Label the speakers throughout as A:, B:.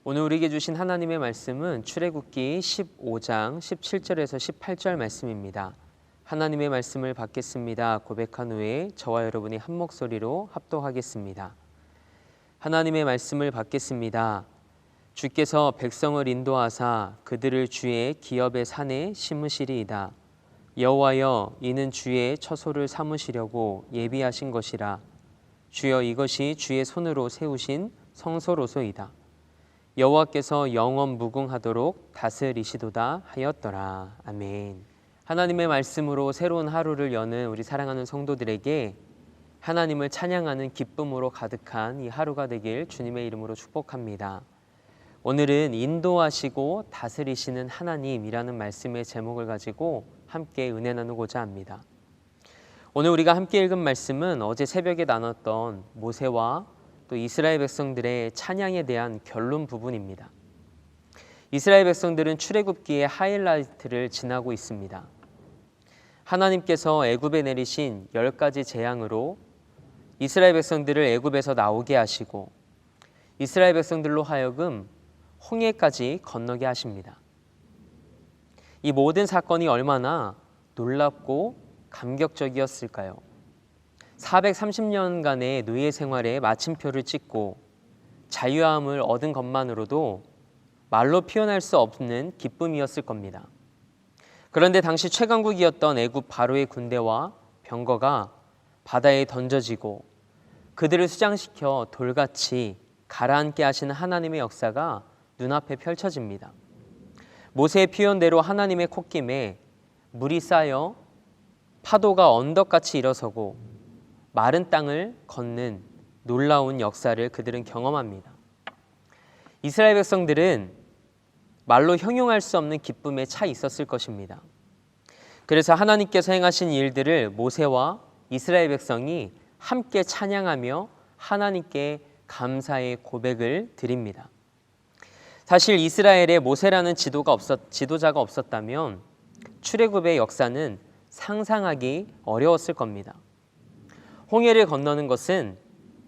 A: 오늘 우리에게 주신 하나님의 말씀은 출애굽기 15장 17절에서 18절 말씀입니다. 하나님의 말씀을 받겠습니다 고백한 후에 저와 여러분이 한 목소리로 합독하겠습니다. 하나님의 말씀을 받겠습니다. 주께서 백성을 인도하사 그들을 주의 기업의 산에 심으시리이다. 여호와여, 이는 주의 처소를 삼으시려고 예비하신 것이라. 주여, 이것이 주의 손으로 세우신 성소로소이다. 여호와께서 영원 무궁하도록 다스리시도다 하였더라. 아멘. 하나님의 말씀으로 새로운 하루를 여는 우리 사랑하는 성도들에게 하나님을 찬양하는 기쁨으로 가득한 이 하루가 되길 주님의 이름으로 축복합니다. 오늘은 인도하시고 다스리시는 하나님이라는 말씀의 제목을 가지고 함께 은혜 나누고자 합니다. 오늘 우리가 함께 읽은 말씀은 어제 새벽에 나눴던 모세와 또 이스라엘 백성들의 찬양에 대한 결론 부분입니다. 이스라엘 백성들은 출애굽기의 하이라이트를 지나고 있습니다. 하나님께서 애굽에 내리신 10가지 재앙으로 이스라엘 백성들을 애굽에서 나오게 하시고 이스라엘 백성들로 하여금 홍해까지 건너게 하십니다. 이 모든 사건이 얼마나 놀랍고 감격적이었을까요? 430년간의 노예 생활에 마침표를 찍고 자유함을 얻은 것만으로도 말로 표현할 수 없는 기쁨이었을 겁니다. 그런데 당시 최강국이었던 애굽 바로의 군대와 병거가 바다에 던져지고 그들을 수장시켜 돌같이 가라앉게 하시는 하나님의 역사가 눈앞에 펼쳐집니다. 모세의 표현대로 하나님의 콧김에 물이 쌓여 파도가 언덕같이 일어서고 마른 땅을 걷는 놀라운 역사를 그들은 경험합니다. 이스라엘 백성들은 말로 형용할 수 없는 기쁨에 차 있었을 것입니다. 그래서 하나님께서 행하신 일들을 모세와 이스라엘 백성이 함께 찬양하며 하나님께 감사의 고백을 드립니다. 사실 이스라엘에 모세라는 지도자가 없었다면 출애굽의 역사는 상상하기 어려웠을 겁니다. 홍해를 건너는 것은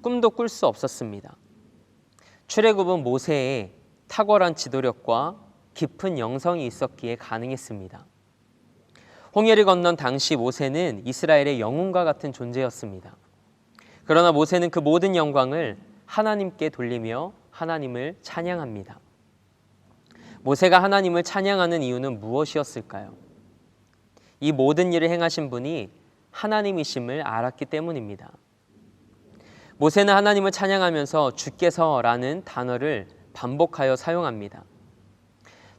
A: 꿈도 꿀 수 없었습니다. 출애굽은 모세의 탁월한 지도력과 깊은 영성이 있었기에 가능했습니다. 홍해를 건넌 당시 모세는 이스라엘의 영웅과 같은 존재였습니다. 그러나 모세는 그 모든 영광을 하나님께 돌리며 하나님을 찬양합니다. 모세가 하나님을 찬양하는 이유는 무엇이었을까요? 이 모든 일을 행하신 분이 하나님이심을 알았기 때문입니다. 모세는 하나님을 찬양하면서 주께서라는 단어를 반복하여 사용합니다.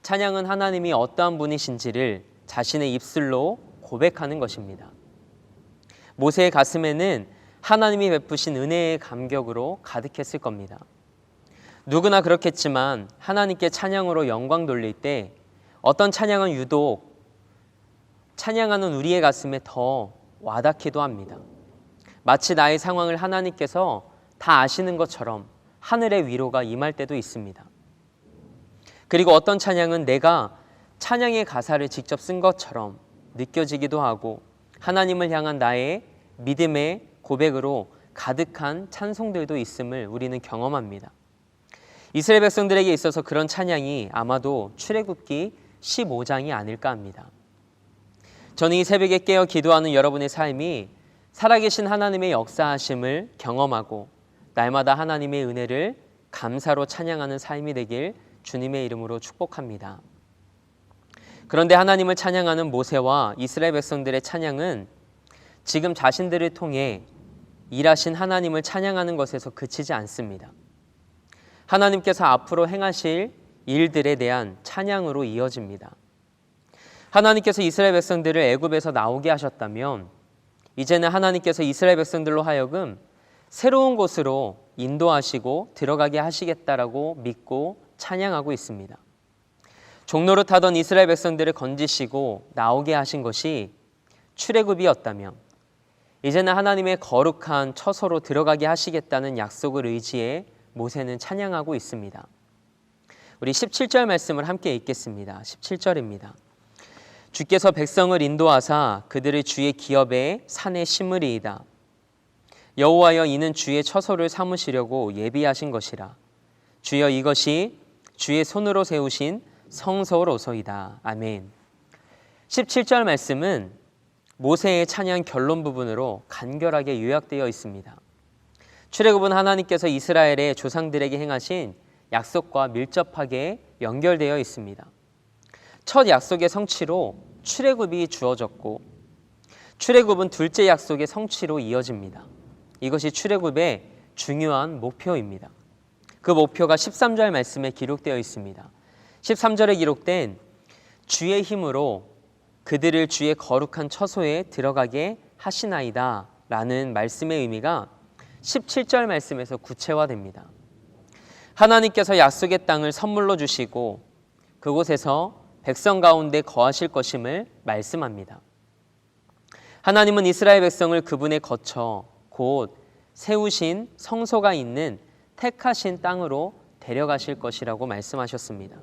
A: 찬양은 하나님이 어떠한 분이신지를 자신의 입술로 고백하는 것입니다. 모세의 가슴에는 하나님이 베푸신 은혜의 감격으로 가득했을 겁니다. 누구나 그렇겠지만 하나님께 찬양으로 영광 돌릴 때 어떤 찬양은 유독 찬양하는 우리의 가슴에 더 와닿기도 합니다. 마치 나의 상황을 하나님께서 다 아시는 것처럼 하늘의 위로가 임할 때도 있습니다. 그리고 어떤 찬양은 내가 찬양의 가사를 직접 쓴 것처럼 느껴지기도 하고 하나님을 향한 나의 믿음의 고백으로 가득한 찬송들도 있음을 우리는 경험합니다. 이스라엘 백성들에게 있어서 그런 찬양이 아마도 출애굽기 15장이 아닐까 합니다. 저는 이 새벽에 깨어 기도하는 여러분의 삶이 살아계신 하나님의 역사하심을 경험하고 날마다 하나님의 은혜를 감사로 찬양하는 삶이 되길 주님의 이름으로 축복합니다. 그런데 하나님을 찬양하는 모세와 이스라엘 백성들의 찬양은 지금 자신들을 통해 일하신 하나님을 찬양하는 것에서 그치지 않습니다. 하나님께서 앞으로 행하실 일들에 대한 찬양으로 이어집니다. 하나님께서 이스라엘 백성들을 애굽에서 나오게 하셨다면 이제는 하나님께서 이스라엘 백성들로 하여금 새로운 곳으로 인도하시고 들어가게 하시겠다라고 믿고 찬양하고 있습니다. 종로를 타던 이스라엘 백성들을 건지시고 나오게 하신 것이 출애굽이었다면 이제는 하나님의 거룩한 처소로 들어가게 하시겠다는 약속을 의지해 모세는 찬양하고 있습니다. 우리 17절 말씀을 함께 읽겠습니다. 17절입니다. 주께서 백성을 인도하사 그들을 주의 기업의 산에 심으리이다. 여호와여, 이는 주의 처소를 삼으시려고 예비하신 것이라. 주여, 이것이 주의 손으로 세우신 성소로소이다. 아멘. 17절 말씀은 모세의 찬양 결론 부분으로 간결하게 요약되어 있습니다. 출애굽은 하나님께서 이스라엘의 조상들에게 행하신 약속과 밀접하게 연결되어 있습니다. 첫 약속의 성취로 출애굽이 주어졌고 출애굽은 둘째 약속의 성취로 이어집니다. 이것이 출애굽의 중요한 목표입니다. 그 목표가 13절 말씀에 기록되어 있습니다. 13절에 기록된 주의 힘으로 그들을 주의 거룩한 처소에 들어가게 하시나이다 라는 말씀의 의미가 17절 말씀에서 구체화됩니다. 하나님께서 약속의 땅을 선물로 주시고 그곳에서 백성 가운데 거하실 것임을 말씀합니다. 하나님은 이스라엘 백성을 그분의 거처 곧 세우신 성소가 있는 택하신 땅으로 데려가실 것이라고 말씀하셨습니다.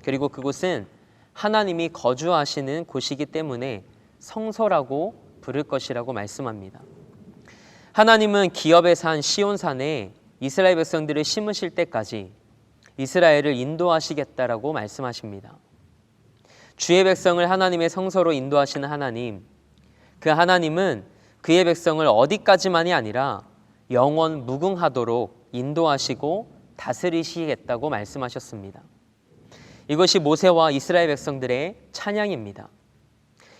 A: 그리고 그곳은 하나님이 거주하시는 곳이기 때문에 성소라고 부를 것이라고 말씀합니다. 하나님은 기업의 산 시온산에 이스라엘 백성들을 심으실 때까지 이스라엘을 인도하시겠다라고 말씀하십니다. 주의 백성을 하나님의 성소로 인도하시는 하나님, 그 하나님은 그의 백성을 어디까지만이 아니라 영원 무궁하도록 인도하시고 다스리시겠다고 말씀하셨습니다. 이것이 모세와 이스라엘 백성들의 찬양입니다.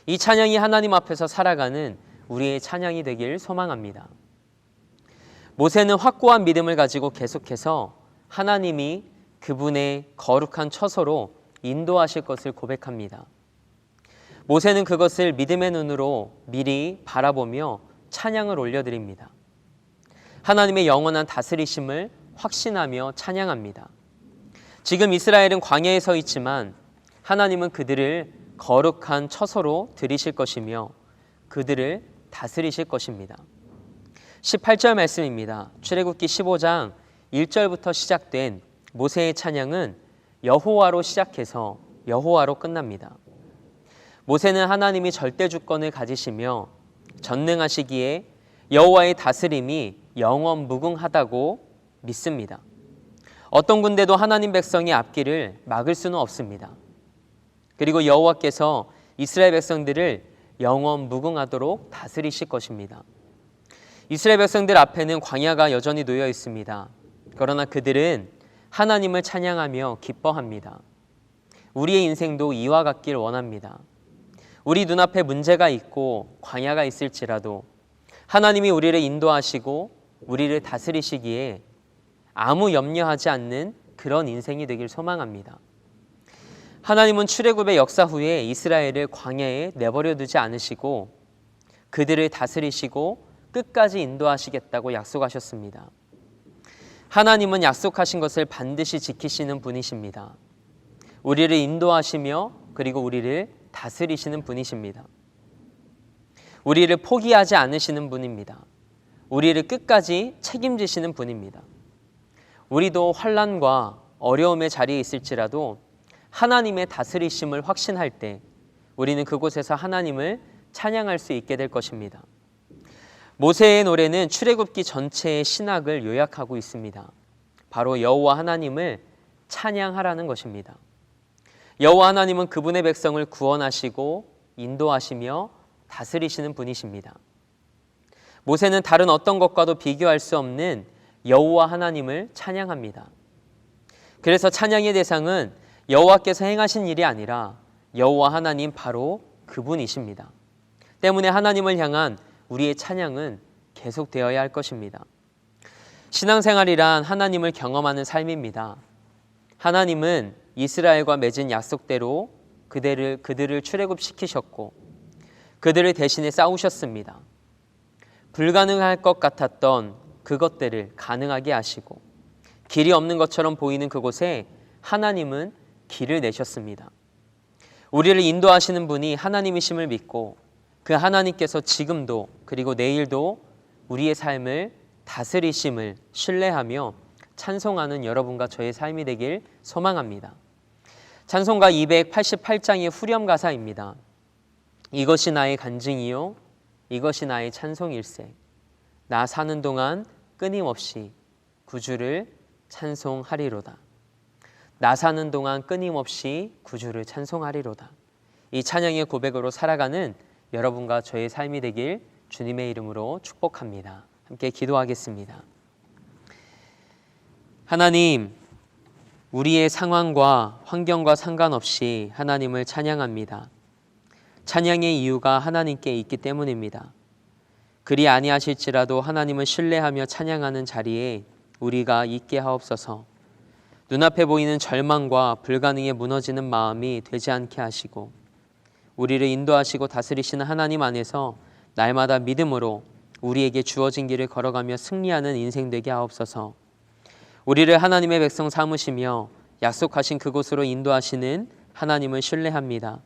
A: 이 찬양이 하나님 앞에서 살아가는 우리의 찬양이 되길 소망합니다. 모세는 확고한 믿음을 가지고 계속해서 하나님이 그분의 거룩한 처소로 인도하실 것을 고백합니다. 모세는 그것을 믿음의 눈으로 미리 바라보며 찬양을 올려드립니다. 하나님의 영원한 다스리심을 확신하며 찬양합니다. 지금 이스라엘은 광야에 서 있지만 하나님은 그들을 거룩한 처소로 들이실 것이며 그들을 다스리실 것입니다. 18절 말씀입니다. 출애굽기 15장 1절부터 시작된 모세의 찬양은 여호와로 시작해서 여호와로 끝납니다. 모세는 하나님이 절대 주권을 가지시며 전능하시기에 여호와의 다스림이 영원 무궁하다고 믿습니다. 어떤 군대도 하나님 백성의 앞길을 막을 수는 없습니다. 그리고 여호와께서 이스라엘 백성들을 영원 무궁하도록 다스리실 것입니다. 이스라엘 백성들 앞에는 광야가 여전히 놓여 있습니다. 그러나 그들은 하나님을 찬양하며 기뻐합니다. 우리의 인생도 이와 같길 원합니다. 우리 눈앞에 문제가 있고 광야가 있을지라도 하나님이 우리를 인도하시고 우리를 다스리시기에 아무 염려하지 않는 그런 인생이 되길 소망합니다. 하나님은 출애굽의 역사 후에 이스라엘을 광야에 내버려 두지 않으시고 그들을 다스리시고 끝까지 인도하시겠다고 약속하셨습니다. 하나님은 약속하신 것을 반드시 지키시는 분이십니다. 우리를 인도하시며 그리고 우리를 다스리시는 분이십니다. 우리를 포기하지 않으시는 분입니다. 우리를 끝까지 책임지시는 분입니다. 우리도 환난과 어려움의 자리에 있을지라도 하나님의 다스리심을 확신할 때 우리는 그곳에서 하나님을 찬양할 수 있게 될 것입니다. 모세의 노래는 출애굽기 전체의 신학을 요약하고 있습니다. 바로 여호와 하나님을 찬양하라는 것입니다. 여호와 하나님은 그분의 백성을 구원하시고 인도하시며 다스리시는 분이십니다. 모세는 다른 어떤 것과도 비교할 수 없는 여호와 하나님을 찬양합니다. 그래서 찬양의 대상은 여호와께서 행하신 일이 아니라 여호와 하나님 바로 그분이십니다. 때문에 하나님을 향한 우리의 찬양은 계속되어야 할 것입니다. 신앙생활이란 하나님을 경험하는 삶입니다. 하나님은 이스라엘과 맺은 약속대로 그들을 출애굽시키셨고 그들을 대신해 싸우셨습니다. 불가능할 것 같았던 그것들을 가능하게 하시고 길이 없는 것처럼 보이는 그곳에 하나님은 길을 내셨습니다. 우리를 인도하시는 분이 하나님이심을 믿고 그 하나님께서 지금도 그리고 내일도 우리의 삶을 다스리심을 신뢰하며 찬송하는 여러분과 저의 삶이 되길 소망합니다. 찬송가 288장의 후렴 가사입니다. 이것이 나의 간증이요 이것이 나의 찬송일세. 나 사는 동안 끊임없이 구주를 찬송하리로다. 나 사는 동안 끊임없이 구주를 찬송하리로다. 이 찬양의 고백으로 살아가는 여러분과 저의 삶이 되길 주님의 이름으로 축복합니다. 함께 기도하겠습니다. 하나님, 우리의 상황과 환경과 상관없이 하나님을 찬양합니다. 찬양의 이유가 하나님께 있기 때문입니다. 그리 아니하실지라도 하나님을 신뢰하며 찬양하는 자리에 우리가 있게 하옵소서. 눈앞에 보이는 절망과 불가능에 무너지는 마음이 되지 않게 하시고 우리를 인도하시고 다스리시는 하나님 안에서 날마다 믿음으로 우리에게 주어진 길을 걸어가며 승리하는 인생 되게 하옵소서. 우리를 하나님의 백성 삼으시며 약속하신 그곳으로 인도하시는 하나님을 신뢰합니다.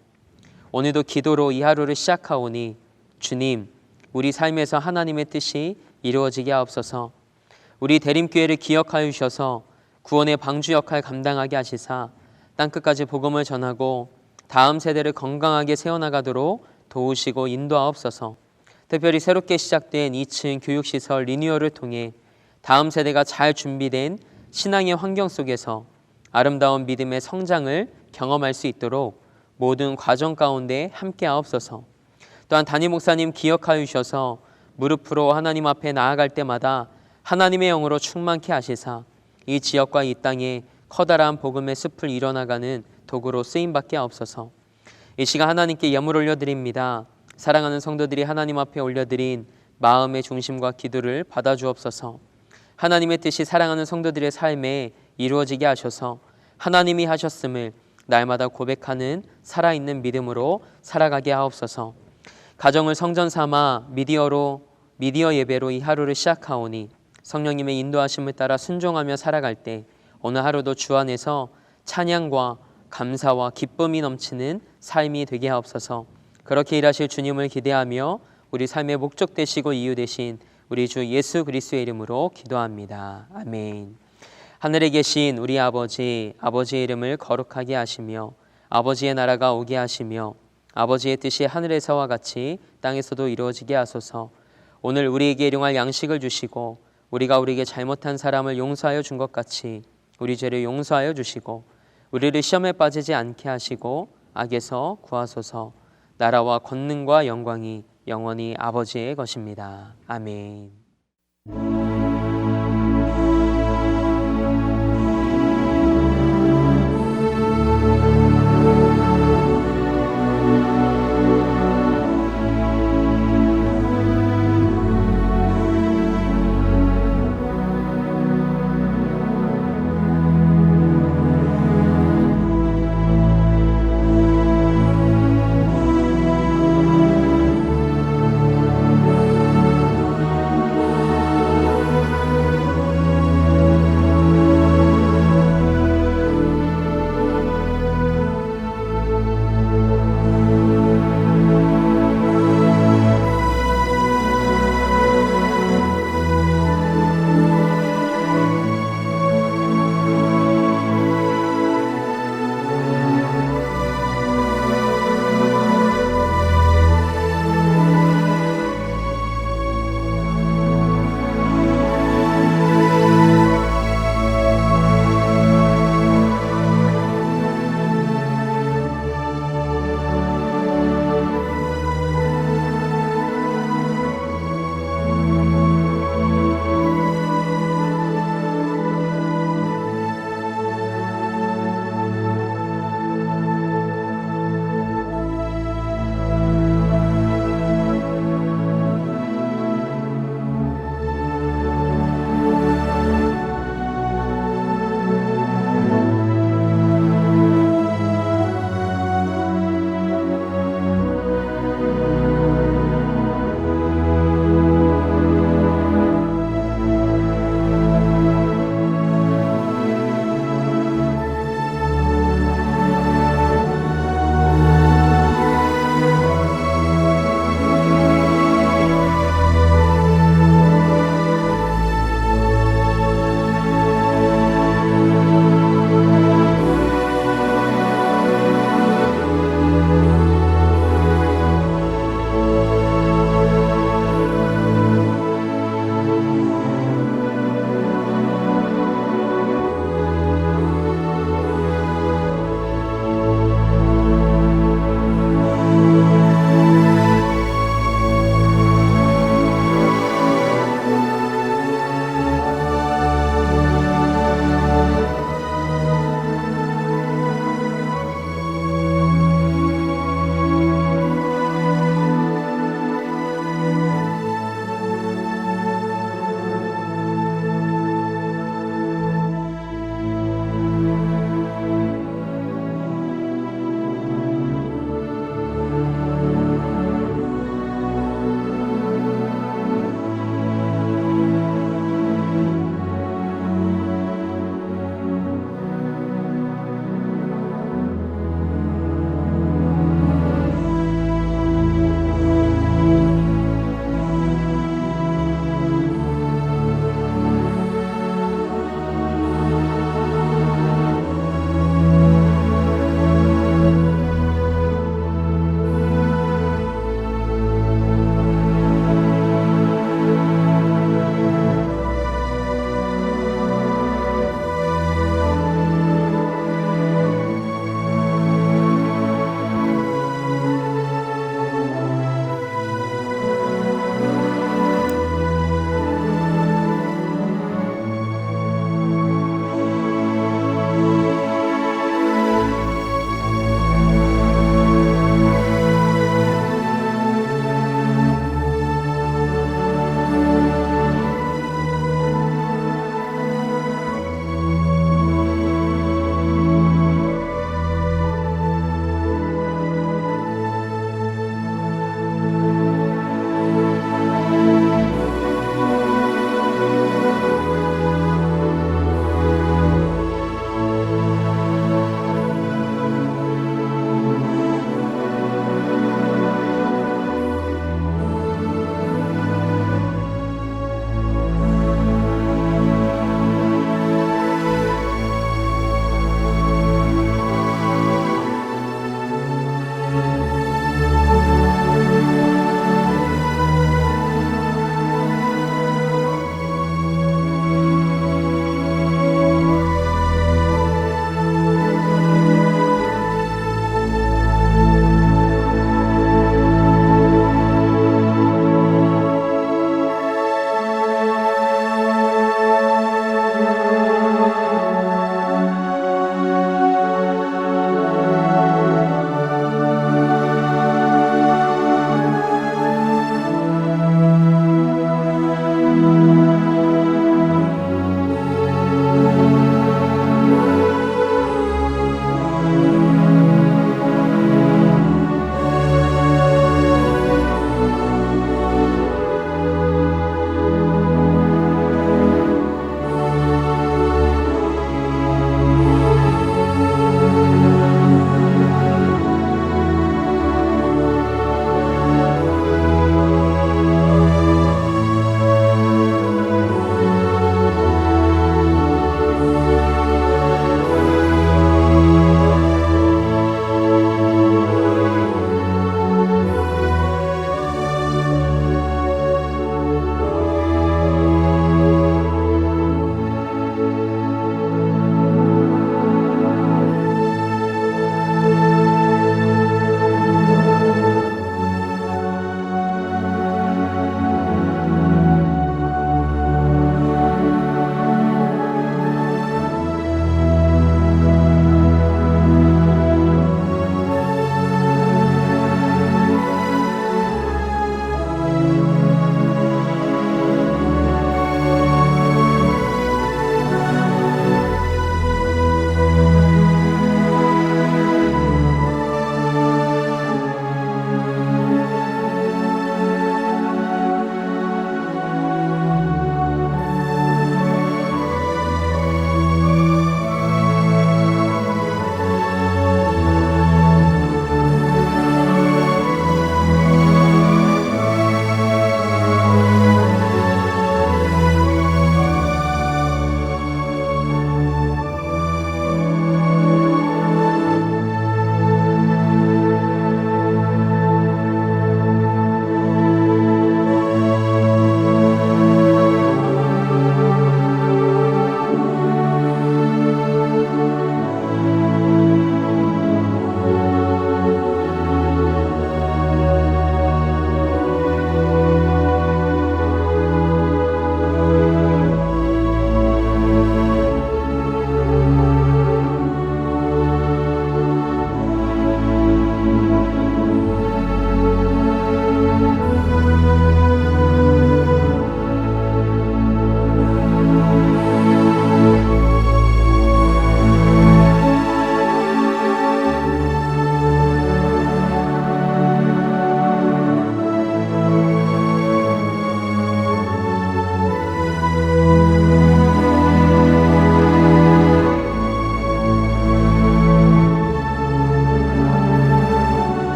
A: 오늘도 기도로 이 하루를 시작하오니 주님, 우리 삶에서 하나님의 뜻이 이루어지게 하옵소서. 우리 대림교회를 기억하여 주셔서 구원의 방주 역할 감당하게 하시사 땅끝까지 복음을 전하고 다음 세대를 건강하게 세워나가도록 도우시고 인도하옵소서. 특별히 새롭게 시작된 2층 교육시설 리뉴얼을 통해 다음 세대가 잘 준비된 신앙의 환경 속에서 아름다운 믿음의 성장을 경험할 수 있도록 모든 과정 가운데 함께 하옵소서. 또한 담임 목사님 기억하여 주셔서 무릎으로 하나님 앞에 나아갈 때마다 하나님의 영으로 충만케 하시사 이 지역과 이 땅에 커다란 복음의 숲을 이뤄나가는 도구로 쓰임받게 하옵소서. 이 시간 하나님께 예물 올려드립니다. 사랑하는 성도들이 하나님 앞에 올려드린 마음의 중심과 기도를 받아주옵소서. 하나님의 뜻이 사랑하는 성도들의 삶에 이루어지게 하셔서 하나님이 하셨음을 날마다 고백하는 살아있는 믿음으로 살아가게 하옵소서. 가정을 성전 삼아 미디어 예배로 이 하루를 시작하오니 성령님의 인도하심을 따라 순종하며 살아갈 때 오늘 하루도 주 안에서 찬양과 감사와 기쁨이 넘치는 삶이 되게 하옵소서. 그렇게 일하실 주님을 기대하며 우리 삶의 목적 되시고 이유 되신 우리 주 예수 그리스도의 이름으로 기도합니다. 아멘. 하늘에 계신 우리 아버지의 이름을 거룩하게 하시며 아버지의 나라가 오게 하시며 아버지의 뜻이 하늘에서와 같이 땅에서도 이루어지게 하소서. 오늘 우리에게 일용할 양식을 주시고 우리가 우리에게 잘못한 사람을 용서하여 준 것 같이 우리 죄를 용서하여 주시고 우리를 시험에 빠지지 않게 하시고 악에서 구하소서. 나라와 권능과 영광이 영원히 아버지의 것입니다. 아멘.